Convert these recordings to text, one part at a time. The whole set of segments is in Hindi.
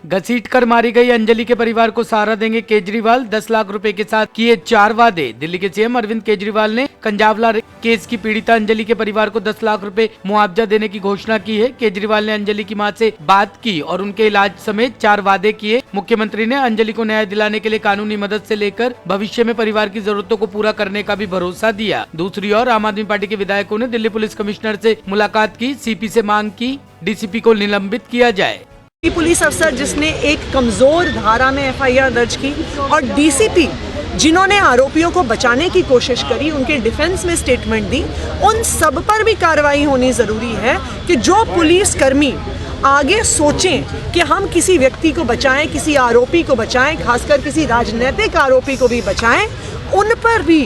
घसीटकर मारी गई अंजलि के परिवार को सहारा देंगे केजरीवाल, 10 लाख रुपए के साथ किए 4 वादे। दिल्ली के सीएम अरविंद केजरीवाल ने कंजावला केस की पीड़िता अंजलि के परिवार को 10 लाख रुपए मुआवजा देने की घोषणा की है। केजरीवाल ने अंजलि की मां से बात की और उनके इलाज समेत 4 वादे किए। मुख्यमंत्री ने अंजलि को न्याय दिलाने के लिए कानूनी मदद से लेकर भविष्य में परिवार की जरूरतों को पूरा करने का भी भरोसा दिया। दूसरी ओर आम आदमी पार्टी के विधायकों ने दिल्ली पुलिस कमिश्नर से मुलाकात की। सीपी से मांग की डीसीपी को निलंबित किया जाए। पुलिस अफसर जिसने एक कमजोर धारा में एफआईआर दर्ज की और डीसीपी जिन्होंने आरोपियों को बचाने की कोशिश करी, उनके डिफेंस में स्टेटमेंट दी, उन सब पर भी कार्रवाई होनी जरूरी है कि जो पुलिसकर्मी आगे सोचें कि हम किसी व्यक्ति को बचाएं, किसी आरोपी को बचाएं, खासकर किसी राजनीतिक आरोपी को भी बचाएं, उन पर भी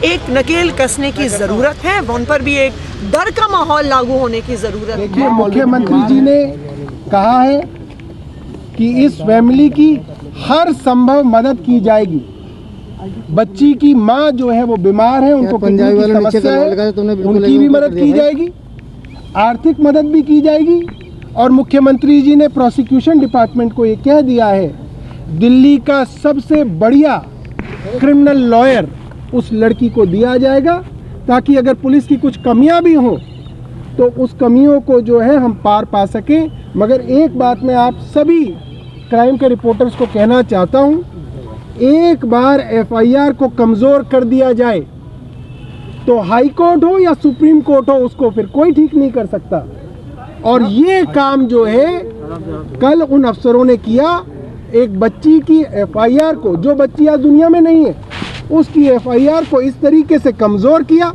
एक नकेल कसने की जरूरत है, उन पर भी एक डर का माहौल लागू होने की जरूरत है। मुख्यमंत्री जी ने कहा है कि इस फैमिली की हर संभव मदद की जाएगी। बच्ची की मां जो है वो बीमार है, उनको किडनी की समस्या है, उनकी भी मदद की जाएगी, आर्थिक मदद भी की जाएगी। और मुख्यमंत्री जी ने प्रोसिक्यूशन डिपार्टमेंट को ये कह दिया है, दिल्ली का सबसे बढ़िया क्रिमिनल लॉयर उस लड़की को दिया जाएगा, ताकि अगर पुलिस की कुछ कमियां भी हों तो उस कमियों को जो है हम पार पा सकें। मगर एक बात मैं आप सभी क्राइम के रिपोर्टर्स को कहना चाहता हूं, एक बार एफआईआर को कमज़ोर कर दिया जाए तो हाई कोर्ट हो या सुप्रीम कोर्ट हो, उसको फिर कोई ठीक नहीं कर सकता। और ये काम जो है कल उन अफसरों ने किया, एक बच्ची की एफआईआर को, जो बच्ची आज दुनिया में नहीं है, उसकी एफआईआर को इस तरीके से कमज़ोर किया,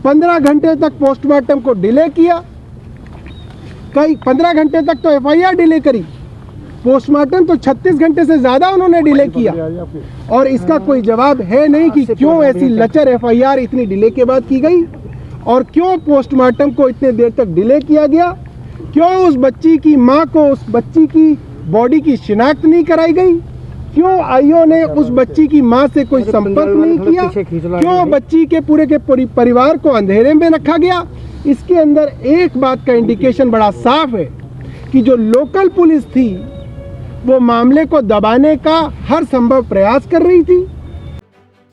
15 घंटे तक पोस्टमार्टम को डिले किया, कई 15 घंटे तक तो एफआईआर डिले करी, पोस्टमार्टम तो 36 घंटे से ज़्यादा उन्होंने डिले किया। और इसका कोई जवाब है नहीं कि क्यों ऐसी लचर एफआईआर इतनी डिले के बाद की गई और क्यों पोस्टमार्टम को इतने देर तक डिले किया गया, क्यों उस बच्ची की माँ को उस बच्ची की बॉडी की शिनाख्त नहीं कराई गई, क्यों आईओ ने उस बच्ची की मां से कोई संपर्क नहीं किया, क्यों बच्ची के पूरे के परिवार को अंधेरे में रखा गया। इसके अंदर एक बात का इंडिकेशन बड़ा साफ है कि जो लोकल पुलिस थी वो मामले को दबाने का हर संभव प्रयास कर रही थी।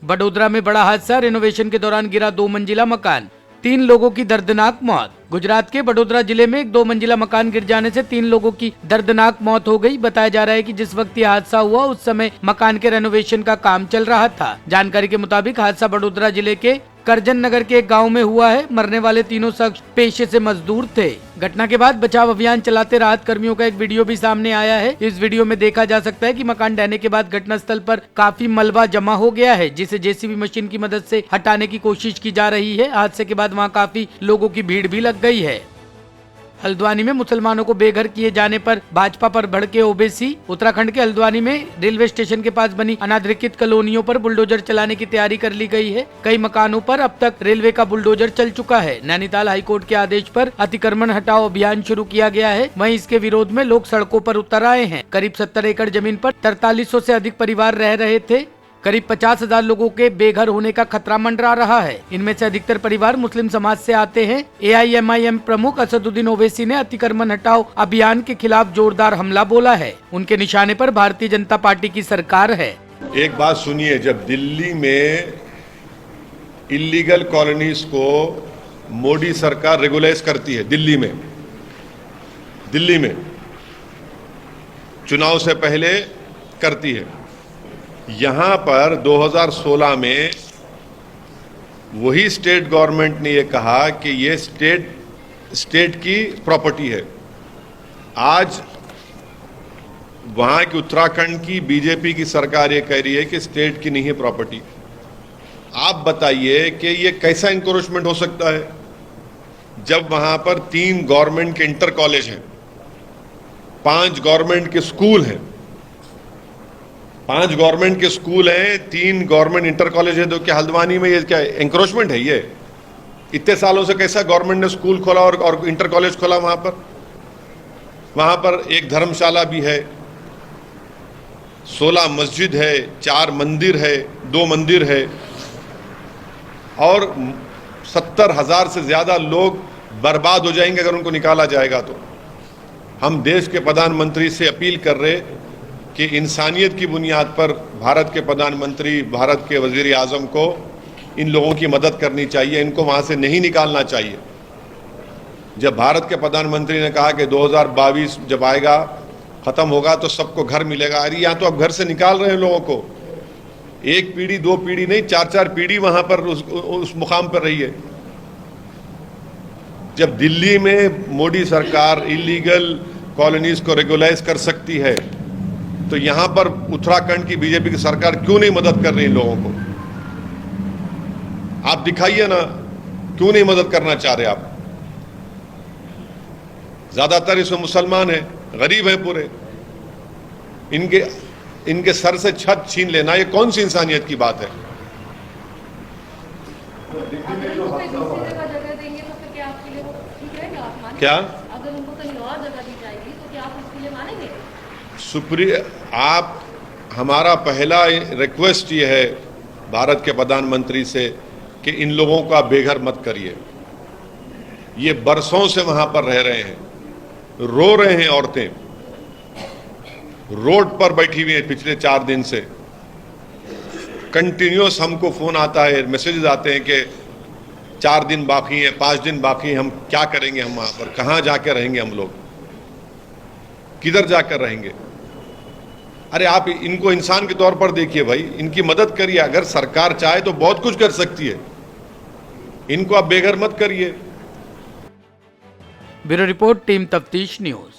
बड़ोदरा में बड़ा हादसा, रेनोवेशन के दौरान गिरा 2 मंजिला मकान, 3 लोगों की दर्दनाक मौत। गुजरात के बड़ोदरा जिले में एक 2 मंजिला मकान गिर जाने से 3 लोगों की दर्दनाक मौत हो गई। बताया जा रहा है कि जिस वक्त यह हादसा हुआ उस समय मकान के रेनोवेशन का काम चल रहा था। जानकारी के मुताबिक हादसा बड़ोदरा जिले के करजन नगर के एक गांव में हुआ है। मरने वाले तीनों शख्स पेशे से मजदूर थे। घटना के बाद बचाव अभियान चलाते राहत कर्मियों का एक वीडियो भी सामने आया है। इस वीडियो में देखा जा सकता है कि मकान ढहने के बाद घटनास्थल पर काफी मलबा जमा हो गया है, जिसे जेसीबी मशीन की मदद से हटाने की कोशिश की जा रही है। हादसे के बाद वहां काफी लोगों की भीड़ भी लग गई है। हल्द्वानी में मुसलमानों को बेघर किए जाने पर भाजपा पर भड़के ओबीसी। उत्तराखंड के हल्द्वानी में रेलवे स्टेशन के पास बनी अनाधिकृत कॉलोनियों पर बुलडोजर चलाने की तैयारी कर ली गई है। कई मकानों पर अब तक रेलवे का बुलडोजर चल चुका है। नैनीताल हाईकोर्ट के आदेश पर अतिक्रमण हटाओ अभियान शुरू किया गया है। वहीं इसके विरोध में लोग सड़कों पर उतर आए हैं। करीब 70 एकड़ जमीन पर 4300 से अधिक परिवार रह रहे थे। करीब 50,000 लोगों के बेघर होने का खतरा मंडरा रहा है। इनमें से अधिकतर परिवार मुस्लिम समाज से आते हैं। एआईएमआईएम प्रमुख असदुद्दीन ओवैसी ने अतिक्रमण हटाओ अभियान के खिलाफ जोरदार हमला बोला है। उनके निशाने पर भारतीय जनता पार्टी की सरकार है। एक बात सुनिए, जब दिल्ली में इलीगल कॉलोनीज को मोदी सरकार रेगुलाइज करती है, दिल्ली में चुनाव से पहले करती है, यहाँ पर 2016 में वही स्टेट गवर्नमेंट ने ये कहा कि ये स्टेट की प्रॉपर्टी है। आज वहाँ की उत्तराखंड की बीजेपी की सरकार ये कह रही है कि स्टेट की नहीं है प्रॉपर्टी। आप बताइए कि ये कैसा इंक्रोचमेंट हो सकता है जब वहाँ पर 3 गवर्नमेंट के इंटर कॉलेज हैं, 5 गवर्नमेंट के स्कूल हैं, 5 गवर्नमेंट के स्कूल हैं, 3 गवर्नमेंट इंटर कॉलेज है। तो क्या हल्द्वानी में ये क्या एंक्रोचमेंट है? ये इतने सालों से कैसा गवर्नमेंट ने स्कूल खोला और इंटर कॉलेज खोला? वहाँ पर एक धर्मशाला भी है, 16 मस्जिद है, 4 मंदिर है, 2 मंदिर है और 70,000 से ज़्यादा लोग बर्बाद हो जाएंगे अगर उनको निकाला जाएगा तो। हम देश के प्रधानमंत्री से अपील कर रहे कि इंसानियत की बुनियाद पर भारत के प्रधानमंत्री, भारत के वजीर आजम को इन लोगों की मदद करनी चाहिए, इनको वहाँ से नहीं निकालना चाहिए। जब भारत के प्रधानमंत्री ने कहा कि 2022 जब आएगा, ख़त्म होगा तो सबको घर मिलेगा, अरे यहाँ तो अब घर से निकाल रहे हैं लोगों को। एक पीढ़ी, दो पीढ़ी नहीं, 4-4 पीढ़ी वहाँ पर उस मुकाम पर रही है। जब दिल्ली में मोदी सरकार इलीगल कॉलोनीज को रेगुलाइज कर सकती है, तो यहाँ पर उत्तराखंड की बीजेपी की सरकार क्यों नहीं मदद कर रही इन लोगों को? आप दिखाइए ना, क्यों नहीं मदद करना चाह रहे आप? ज्यादातर इसमें मुसलमान हैं, गरीब हैं पूरे, इनके सर से छत छीन लेना, ये कौन सी इंसानियत की बात है? क्या अगर उनको कहीं और जगह दी जाएगी तो क्या आप उसके लिए मानेंगे? सुप्रिय, आप, हमारा पहला रिक्वेस्ट ये है भारत के प्रधानमंत्री से कि इन लोगों का बेघर मत करिए। ये बरसों से वहां पर रह रहे हैं, रो रहे हैं, औरतें रोड पर बैठी हुई हैं पिछले 4 दिन से। कंटिन्यूस हमको फोन आता है, मैसेजेस आते हैं कि 4 दिन बाकी हैं, 5 दिन बाकी हैं, हम क्या करेंगे, हम वहां पर कहां जाकर रहेंगे, हम लोग किधर जाकर रहेंगे? अरे आप इनको इंसान के तौर पर देखिए भाई, इनकी मदद करिए। अगर सरकार चाहे तो बहुत कुछ कर सकती है, इनको आप बेघर मत करिए। ब्यूरो रिपोर्ट, टीम तफ्तीश न्यूज।